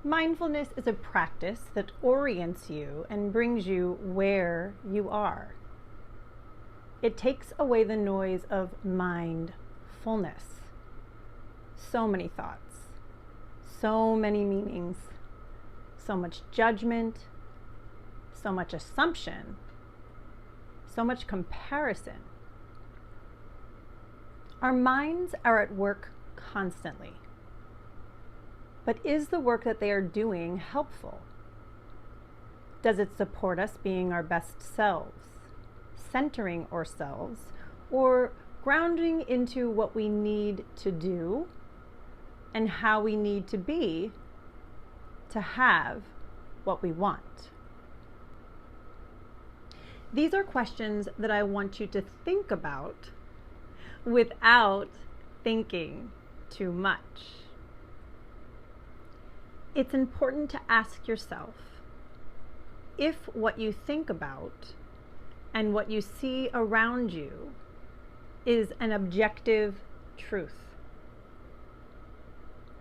Mindfulness is a practice that orients you and brings you where you are. It takes away the noise of mindfulness. So many thoughts, so many meanings, so much judgment, so much assumption, so much comparison. Our minds are at work constantly. But is the work that they are doing helpful? Does it support us being our best selves, centering ourselves, or grounding into what we need to do and how we need to be to have what we want? These are questions that I want you to think about without thinking too much. It's important to ask yourself if what you think about and what you see around you is an objective truth.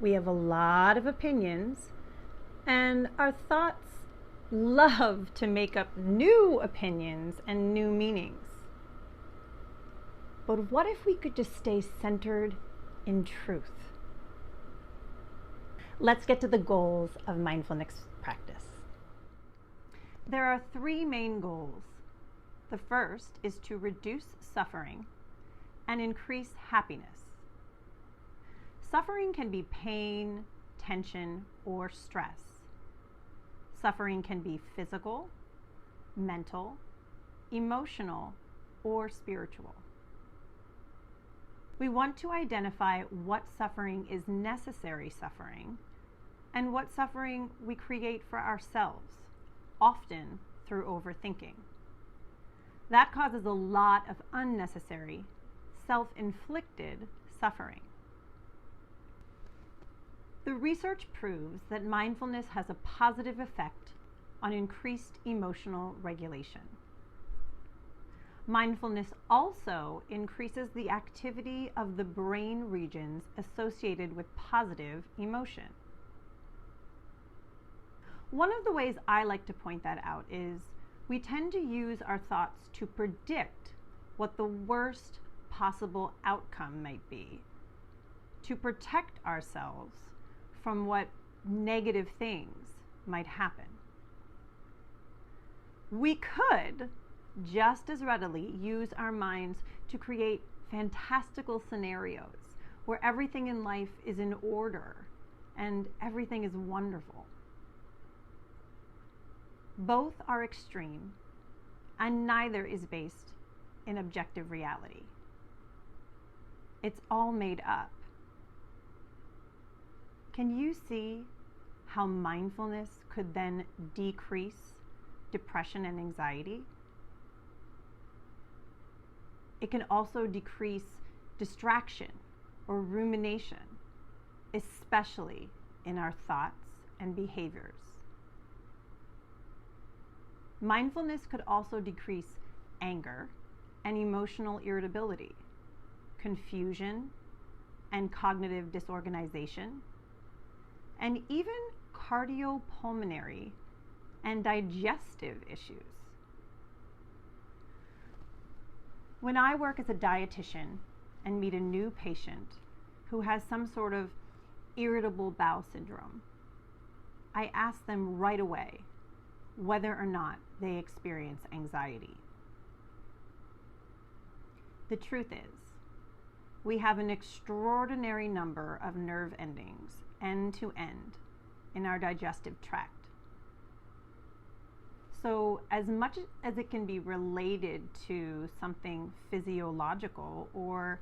We have a lot of opinions, and our thoughts love to make up new opinions and new meanings. But what if we could just stay centered in truth? Let's get to the goals of mindfulness practice. There are three main goals. The first is to reduce suffering and increase happiness. Suffering can be pain, tension, or stress. Suffering can be physical, mental, emotional, or spiritual. We want to identify what suffering is necessary suffering and what suffering we create for ourselves, often through overthinking. That causes a lot of unnecessary, self-inflicted suffering. The research proves that mindfulness has a positive effect on increased emotional regulation. Mindfulness also increases the activity of the brain regions associated with positive emotion. One of the ways I like to point that out is we tend to use our thoughts to predict what the worst possible outcome might be, to protect ourselves from what negative things might happen. We could just as readily use our minds to create fantastical scenarios where everything in life is in order and everything is wonderful. Both are extreme, and neither is based in objective reality. It's all made up. Can you see how mindfulness could then decrease depression and anxiety? It can also decrease distraction or rumination, especially in our thoughts and behaviors. Mindfulness could also decrease anger and emotional irritability, confusion and cognitive disorganization, and even cardiopulmonary and digestive issues. When I work as a dietitian and meet a new patient who has some sort of irritable bowel syndrome, I ask them right away whether or not they experience anxiety. The truth is, we have an extraordinary number of nerve endings, end to end, in our digestive tract. So as much as it can be related to something physiological or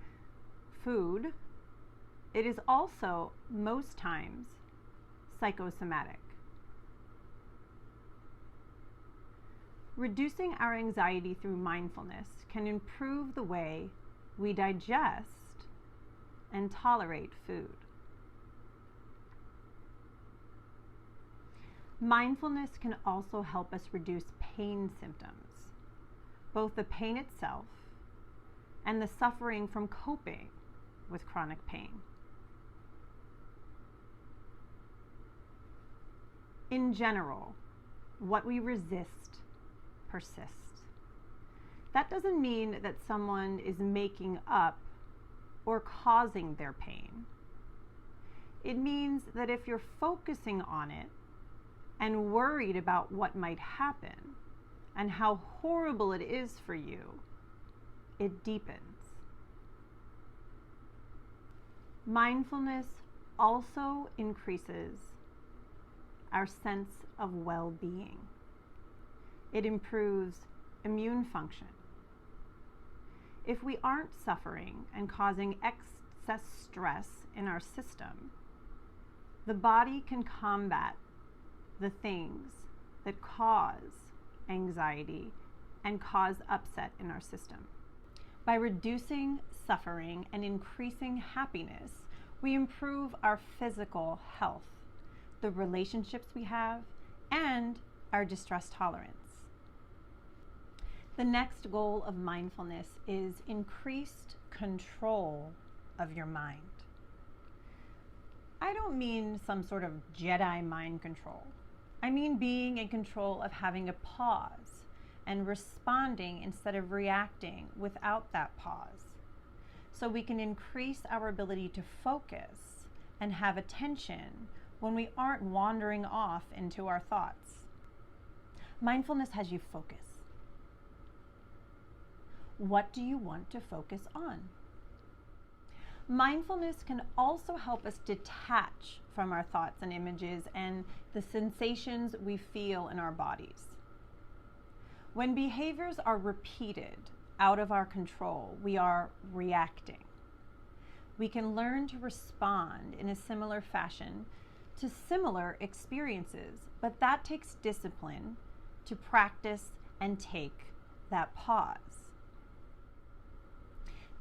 food, it is also, most times, psychosomatic. Reducing our anxiety through mindfulness can improve the way we digest and tolerate food. Mindfulness can also help us reduce pain symptoms. both the pain itself and the suffering from coping with chronic pain. In general, what we resist persists. That doesn't mean that someone is making up or causing their pain. It means that if you're focusing on it and worried about what might happen and how horrible it is for you, it deepens. Mindfulness also increases our sense of well-being. It improves immune function. If we aren't suffering and causing excess stress in our system, the body can combat the things that cause anxiety and cause upset in our system. By reducing suffering and increasing happiness, we improve our physical health, the relationships we have, and our distress tolerance. The next goal of mindfulness is increased control of your mind. I don't mean some sort of Jedi mind control. I mean being in control of having a pause and responding instead of reacting without that pause, so we can increase our ability to focus and have attention when we aren't wandering off into our thoughts. Mindfulness has you focus. What do you want to focus on? Mindfulness can also help us detach from our thoughts and images and the sensations we feel in our bodies. When behaviors are repeated out of our control, we are reacting. We can learn to respond in a similar fashion to similar experiences, but that takes discipline to practice and take that pause.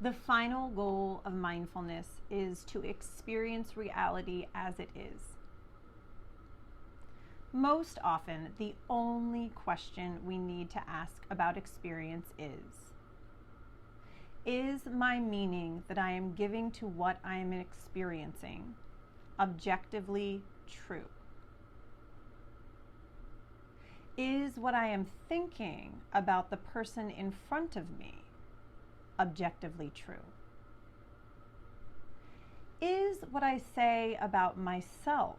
The final goal of mindfulness is to experience reality as it is. Most often, the only question we need to ask about experience is my meaning that I am giving to what I am experiencing objectively true? Is what I am thinking about the person in front of me objectively true? Is what I say about myself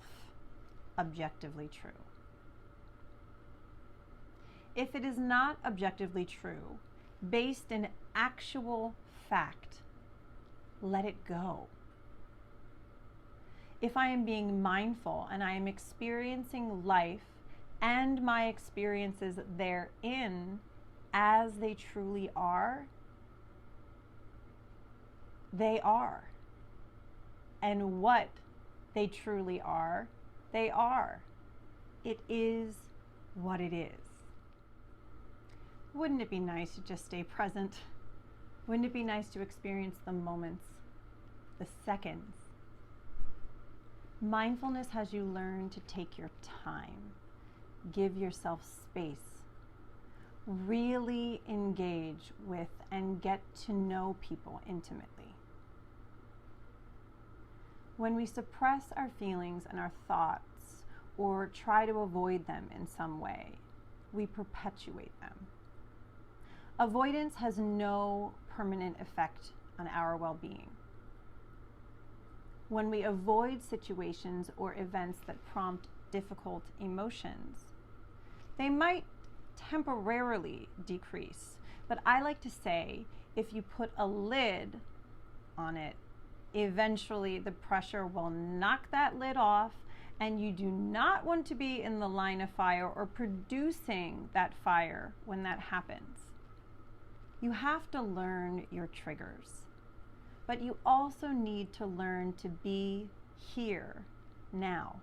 objectively true? If it is not objectively true, based in actual fact, let it go. If I am being mindful and I am experiencing life and my experiences therein as they truly are, they are. And what they truly are, they are. It is what it is. Wouldn't it be nice to just stay present? Wouldn't it be nice to experience the moments, the seconds? Mindfulness has you learn to take your time, give yourself space, really engage with and get to know people intimately. When we suppress our feelings and our thoughts or try to avoid them in some way, we perpetuate them. Avoidance has no permanent effect on our well-being. When we avoid situations or events that prompt difficult emotions, they might temporarily decrease, but I like to say if you put a lid on it, eventually the pressure will knock that lid off, and you do not want to be in the line of fire or producing that fire when that happens. You have to learn your triggers, but you also need to learn to be here now.